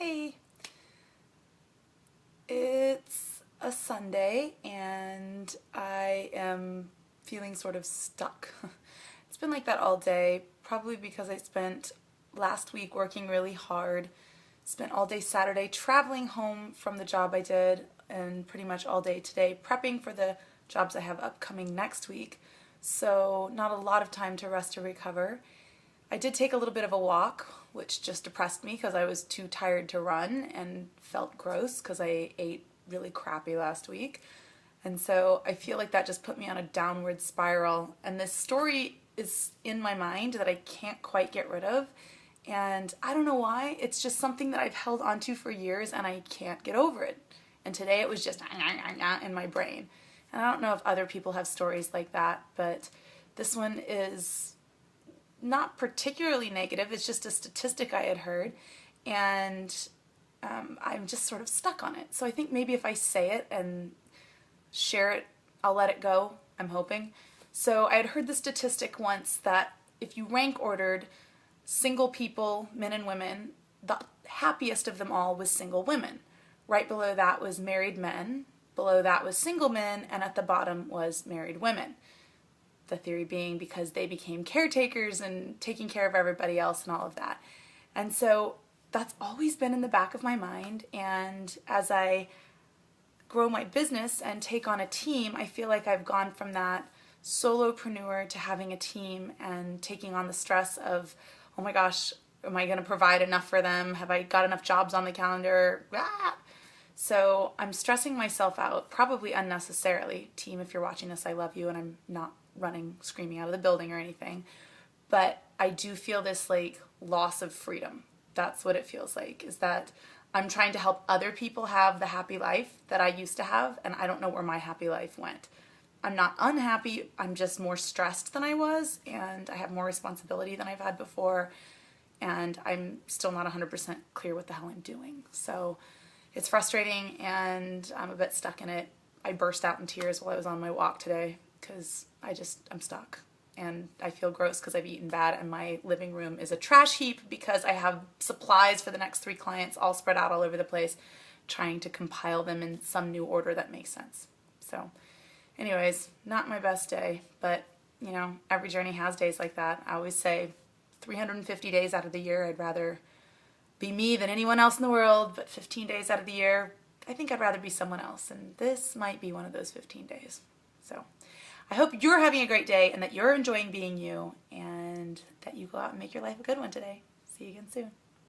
Hey, it's a Sunday and I am feeling sort of stuck. It's been like that all day, probably because I spent last week working really hard, spent all day Saturday traveling home from the job I did, and pretty much all day today prepping for the jobs I have upcoming next week. So not a lot of time to rest or recover. I did take a little bit of a walk, which just depressed me because I was too tired to run and felt gross because I ate really crappy last week. And so I feel like that just put me on a downward spiral. And this story is in my mind that I can't quite get rid of. And I don't know why. It's just something that I've held onto for years and I can't get over it. And today it was just in my brain. And I don't know if other people have stories like that, but this one is not particularly negative. It's just a statistic I had heard, and I'm just sort of stuck on it. So I think maybe if I say it and share it, I'll let it go, I'm hoping. So I had heard the statistic once that if you rank ordered single people, men and women, the happiest of them all was single women. Right below that was married men, below that was single men, and at the bottom was married women. The theory being because they became caretakers and taking care of everybody else and all of that. And so that's always been in the back of my mind. And as I grow my business and take on a team, I feel like I've gone from that solopreneur to having a team and taking on the stress of, oh my gosh, am I going to provide enough for them? Have I got enough jobs on the calendar? Ah! So I'm stressing myself out, probably unnecessarily. Team, if you're watching this, I love you, and I'm not running, screaming out of the building or anything. But I do feel this like loss of freedom. That's what it feels like, is that I'm trying to help other people have the happy life that I used to have, and I don't know where my happy life went. I'm not unhappy, I'm just more stressed than I was, and I have more responsibility than I've had before, and I'm still not 100% clear what the hell I'm doing. So it's frustrating, and I'm a bit stuck in it. I burst out in tears while I was on my walk today because I'm stuck. And I feel gross because I've eaten bad, and my living room is a trash heap because I have supplies for the next 3 clients all spread out all over the place, trying to compile them in some new order that makes sense. So anyways, not my best day, but you know, every journey has days like that. I always say 350 days out of the year, I'd rather be me than anyone else in the world, but 15 days out of the year, I think I'd rather be someone else, and this might be one of those 15 days. So I hope you're having a great day and that you're enjoying being you, and that you go out and make your life a good one today. See you again soon.